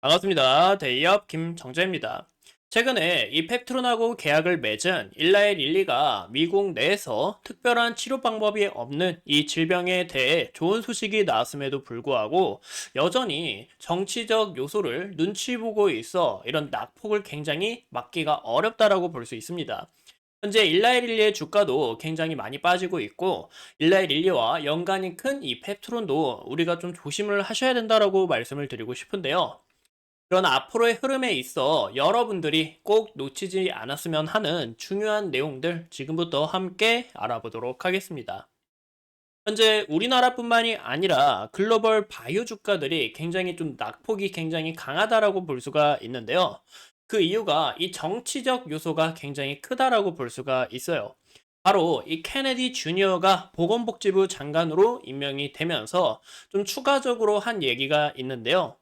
반갑습니다. 데이업 김정재입니다. 최근에 이 펩트론하고 계약을 맺은 일라의 릴리가 미국 내에서 특별한 치료 방법이 없는 이 질병에 대해 좋은 소식이 나왔음에도 불구하고 여전히 정치적 요소를 눈치 보고 있어 이런 낙폭을 굉장히 막기가 어렵다라고 볼 수 있습니다. 현재 일라이 릴리의 주가도 굉장히 많이 빠지고 있고 일라이 릴리와 연관이 큰 이 펩트론도 우리가 좀 조심을 하셔야 된다라고 말씀을 드리고 싶은데요. 그런 앞으로의 흐름에 있어 여러분들이 꼭 놓치지 않았으면 하는 중요한 내용들 지금부터 함께 알아보도록 하겠습니다. 현재 우리나라뿐만이 아니라 글로벌 바이오 주가들이 굉장히 좀 낙폭이 굉장히 강하다라고 볼 수가 있는데요. 그 이유가 이 정치적 요소가 굉장히 크다라고 볼 수가 있어요. 바로 이 케네디 주니어가 보건복지부 장관으로 임명이 되면서 좀 추가적으로 한 얘기가 있는데요.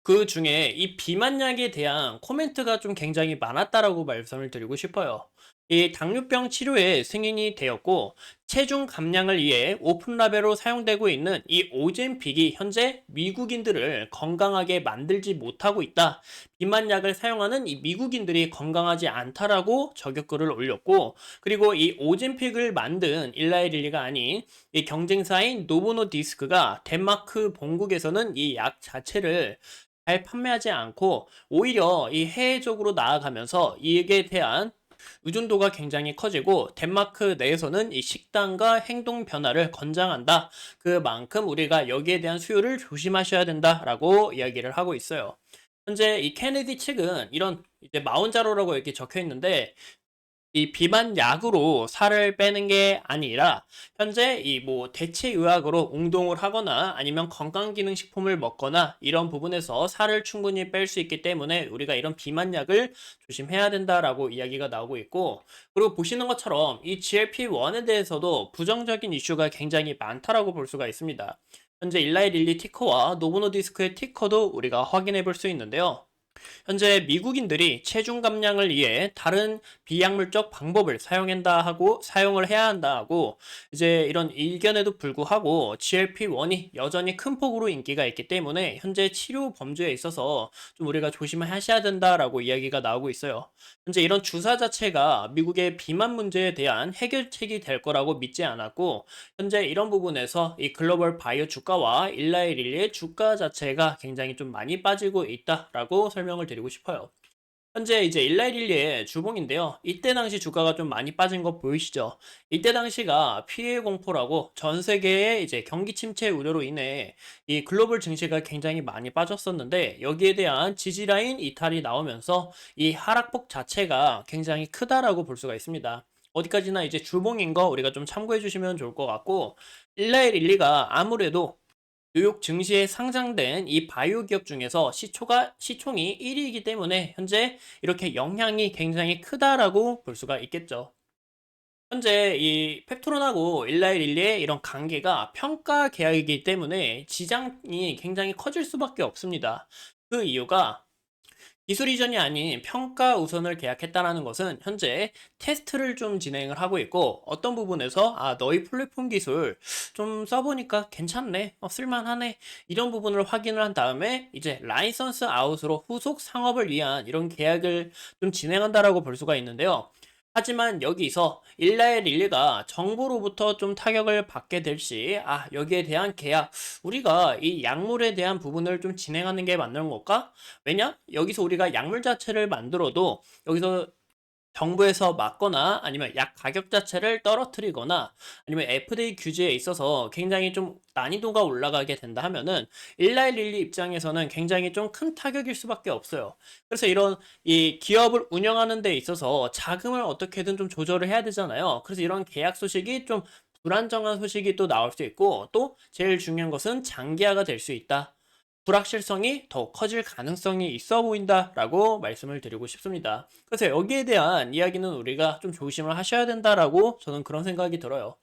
그중에 이 비만약에 대한 코멘트가 좀 굉장히 많았다라고 말씀을 드리고 싶어요. 이 당뇨병 치료에 승인이 되었고 체중 감량을 위해 오픈 라벨로 사용되고 있는 이 오젬픽이 현재 미국인들을 건강하게 만들지 못하고 있다. 비만약을 사용하는 이 미국인들이 건강하지 않다라고 저격글을 올렸고, 그리고 이 오젬픽을 만든 일라이 릴리가 아닌 이 경쟁사인 노보노디스크가 덴마크 본국에서는 이 약 자체를 잘 판매하지 않고 오히려 이 해외적으로 나아가면서 이익에 대한 의존도가 굉장히 커지고 덴마크 내에서는 이 식단과 행동 변화를 권장한다. 그만큼 우리가 여기에 대한 수요를 조심하셔야 된다라고 이야기를 하고 있어요. 현재 이 케네디 측은 이런 이제 마운자로라고 이렇게 적혀 있는데 이 비만 약으로 살을 빼는 게 아니라 현재 이 뭐 대체 의학으로 운동을 하거나 아니면 건강기능식품을 먹거나 이런 부분에서 살을 충분히 뺄 수 있기 때문에 우리가 이런 비만 약을 조심해야 된다라고 이야기가 나오고 있고, 그리고 보시는 것처럼 이 GLP-1에 대해서도 부정적인 이슈가 굉장히 많다라고 볼 수가 있습니다. 현재 일라이 릴리 티커와 노보노디스크의 티커도 우리가 확인해 볼 수 있는데요. 현재 미국인들이 체중 감량을 위해 다른 비약물적 방법을 사용을 해야 한다 하고 이제 이런 의견에도 불구하고 GLP-1이 여전히 큰 폭으로 인기가 있기 때문에 현재 치료 범주에 있어서 좀 우리가 조심하셔야 된다라고 이야기가 나오고 있어요. 현재 이런 주사 자체가 미국의 비만 문제에 대한 해결책이 될 거라고 믿지 않았고 현재 이런 부분에서 이 글로벌 바이오 주가와 일라이 릴리의 주가 자체가 굉장히 좀 많이 빠지고 있다라고 설명을 드리고 싶어요. 현재 이제 일라이 릴리의 주봉인데요. 이때 당시 주가가 좀 많이 빠진 거 보이시죠? 이때 당시가 피해 공포라고 전 세계의 이제 경기 침체 우려로 인해 이 글로벌 증시가 굉장히 많이 빠졌었는데 여기에 대한 지지라인 이탈이 나오면서 이 하락폭 자체가 굉장히 크다라고 볼 수가 있습니다. 어디까지나 이제 주봉인 거 우리가 좀 참고해 주시면 좋을 것 같고 일라이 릴리가 아무래도 뉴욕 증시에 상장된 이 바이오 기업 중에서 시총이 1위이기 때문에 현재 이렇게 영향이 굉장히 크다라고 볼 수가 있겠죠. 현재 이 펩트론하고 일라이 릴리의 이런 관계가 평가 계약이기 때문에 지장이 굉장히 커질 수밖에 없습니다. 그 이유가 기술 이전이 아닌 평가 우선을 계약했다라는 것은 현재 테스트를 좀 진행을 하고 있고 어떤 부분에서 너희 플랫폼 기술 좀 써보니까 괜찮네, 쓸만하네, 이런 부분을 확인을 한 다음에 이제 라이선스 아웃으로 후속 상업을 위한 이런 계약을 좀 진행한다라고 볼 수가 있는데요. 하지만 여기서 일라의 릴리가 정부로부터 좀 타격을 받게 될 시, 여기에 대한 계약, 우리가 이 약물에 대한 부분을 좀 진행하는 게 맞는 걸까? 왜냐? 여기서 우리가 약물 자체를 만들어도 여기서 정부에서 막거나 아니면 약 가격 자체를 떨어뜨리거나 아니면 FDA 규제에 있어서 굉장히 좀 난이도가 올라가게 된다 하면은 일라이 릴리 입장에서는 굉장히 좀 큰 타격일 수밖에 없어요. 그래서 이런 이 기업을 운영하는 데 있어서 자금을 어떻게든 좀 조절을 해야 되잖아요. 그래서 이런 계약 소식이 좀 불안정한 소식이 또 나올 수 있고, 또 제일 중요한 것은 장기화가 될 수 있다. 불확실성이 더 커질 가능성이 있어 보인다라고 말씀을 드리고 싶습니다. 그래서 여기에 대한 이야기는 우리가 좀 조심을 하셔야 된다라고 저는 그런 생각이 들어요.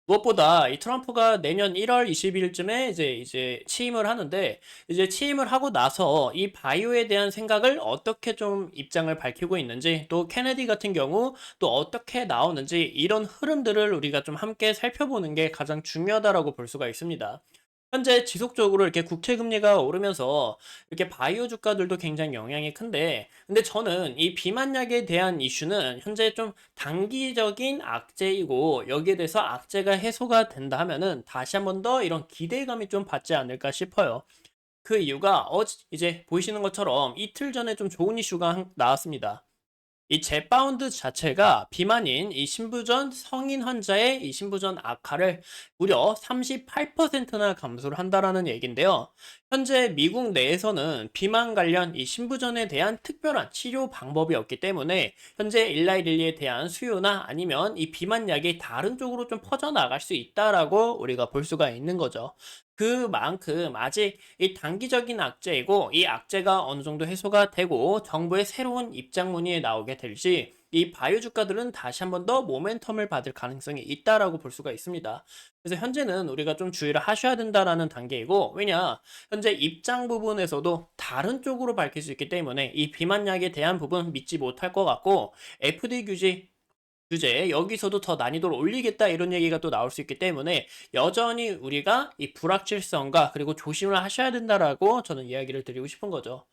무엇보다 이 트럼프가 내년 1월 20일쯤에 이제 취임을 하는데 이제 취임을 하고 나서 이 바이오에 대한 생각을 어떻게 좀 입장을 밝히고 있는지, 또 케네디 같은 경우 또 어떻게 나오는지, 이런 흐름들을 우리가 좀 함께 살펴보는 게 가장 중요하다라고 볼 수가 있습니다. 현재 지속적으로 이렇게 국채 금리가 오르면서 이렇게 바이오 주가들도 굉장히 영향이 큰데, 근데 저는 이 비만약에 대한 이슈는 현재 좀 단기적인 악재이고, 여기에 대해서 악재가 해소가 된다 하면은 다시 한번 더 이런 기대감이 좀 받지 않을까 싶어요. 그 이유가 이제 보이시는 것처럼 이틀 전에 좀 좋은 이슈가 나왔습니다. 이 제파운드 자체가 비만인 이 신부전 성인 환자의 이 신부전 악화를 무려 38%나 감소를 한다라는 얘기인데요. 현재 미국 내에서는 비만 관련 이 신부전에 대한 특별한 치료 방법이 없기 때문에 현재 일라이릴리에 대한 수요나 아니면 이 비만약이 다른 쪽으로 좀 퍼져나갈 수 있다라고 우리가 볼 수가 있는 거죠. 그만큼 아직 이 단기적인 악재이고, 이 악재가 어느 정도 해소가 되고 정부의 새로운 입장문이 나오게 될지 이 바이오 주가들은 다시 한번 더 모멘텀을 받을 가능성이 있다라고 볼 수가 있습니다. 그래서 현재는 우리가 좀 주의를 하셔야 된다라는 단계이고, 왜냐 현재 입장 부분에서도 다른 쪽으로 밝힐 수 있기 때문에 이 비만약에 대한 부분 믿지 못할 것 같고, FD 규제 주제에 여기서도 더 난이도를 올리겠다 이런 얘기가 또 나올 수 있기 때문에 여전히 우리가 이 불확실성과 그리고 조심을 하셔야 된다라고 저는 이야기를 드리고 싶은 거죠.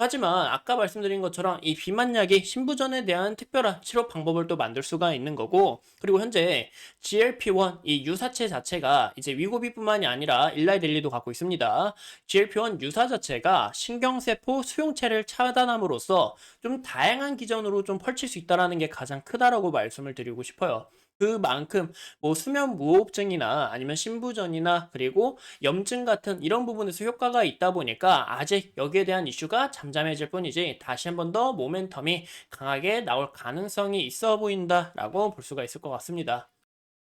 하지만 아까 말씀드린 것처럼 이 비만약이 신부전에 대한 특별한 치료 방법을 또 만들 수가 있는 거고, 그리고 현재 GLP-1 이 유사체 자체가 이제 위고비뿐만이 아니라 일라이릴리도 갖고 있습니다. GLP-1 유사 자체가 신경세포 수용체를 차단함으로써 좀 다양한 기전으로 좀 펼칠 수 있다라는 게 가장 크다라고 말씀을 드리고 싶어요. 그만큼 뭐 수면 무호흡증이나 아니면 신부전이나 그리고 염증 같은 이런 부분에서 효과가 있다 보니까 아직 여기에 대한 이슈가 잠잠해질 뿐이지 다시 한번 더 모멘텀이 강하게 나올 가능성이 있어 보인다라고 볼 수가 있을 것 같습니다.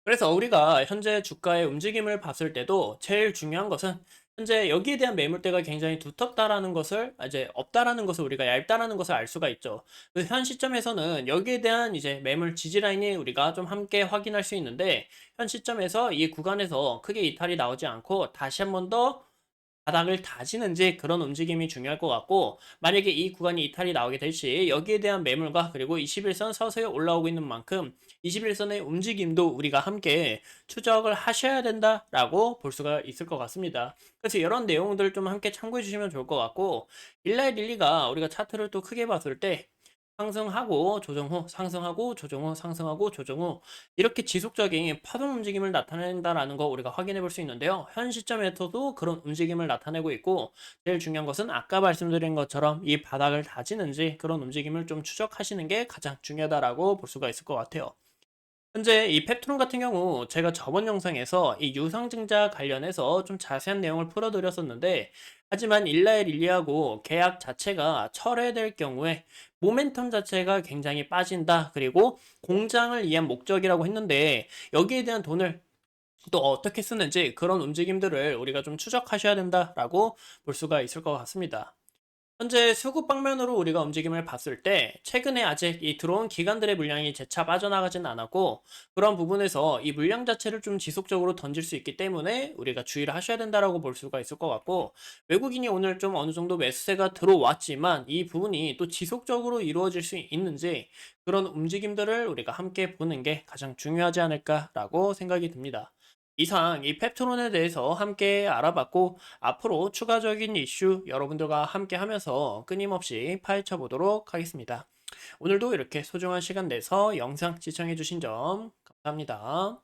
그래서 우리가 현재 주가의 움직임을 봤을 때도 제일 중요한 것은 현재 여기에 대한 매물대가 굉장히 두텁다라는 것을 이제 없다라는 것을 우리가 얇다라는 것을 알 수가 있죠. 그래서 현 시점에서는 여기에 대한 이제 매물 지지 라인이 우리가 좀 함께 확인할 수 있는데, 현 시점에서 이 구간에서 크게 이탈이 나오지 않고 다시 한번 더 바닥을 다지는지 그런 움직임이 중요할 것 같고, 만약에 이 구간이 이탈이 나오게 될 시 여기에 대한 매물과 그리고 21선 서서히 올라오고 있는 만큼 21선의 움직임도 우리가 함께 추적을 하셔야 된다라고 볼 수가 있을 것 같습니다. 그래서 이런 내용들 좀 함께 참고해 주시면 좋을 것 같고, 일라이 릴리가 우리가 차트를 또 크게 봤을 때 상승하고 조정 후, 상승하고 조정 후, 상승하고 조정 후 이렇게 지속적인 파동 움직임을 나타낸다라는 거 우리가 확인해 볼 수 있는데요. 현 시점에서도 그런 움직임을 나타내고 있고, 제일 중요한 것은 아까 말씀드린 것처럼 이 바닥을 다지는지 그런 움직임을 좀 추적하시는 게 가장 중요하다라고 볼 수가 있을 것 같아요. 현재 이 펩트론 같은 경우 제가 저번 영상에서 이 유상증자 관련해서 좀 자세한 내용을 풀어드렸었는데, 하지만 일라엘 릴리하고 계약 자체가 철회될 경우에 모멘텀 자체가 굉장히 빠진다. 그리고 공장을 위한 목적이라고 했는데 여기에 대한 돈을 또 어떻게 쓰는지 그런 움직임들을 우리가 좀 추적하셔야 된다라고 볼 수가 있을 것 같습니다. 현재 수급 방면으로 우리가 움직임을 봤을 때 최근에 아직 이 들어온 기관들의 물량이 재차 빠져나가진 않았고, 그런 부분에서 이 물량 자체를 좀 지속적으로 던질 수 있기 때문에 우리가 주의를 하셔야 된다라고 볼 수가 있을 것 같고, 외국인이 오늘 좀 어느 정도 매수세가 들어왔지만 이 부분이 또 지속적으로 이루어질 수 있는지 그런 움직임들을 우리가 함께 보는 게 가장 중요하지 않을까라고 생각이 듭니다. 이상 이 펩트론에 대해서 함께 알아봤고, 앞으로 추가적인 이슈 여러분들과 함께 하면서 끊임없이 파헤쳐 보도록 하겠습니다. 오늘도 이렇게 소중한 시간 내서 영상 시청해 주신 점 감사합니다.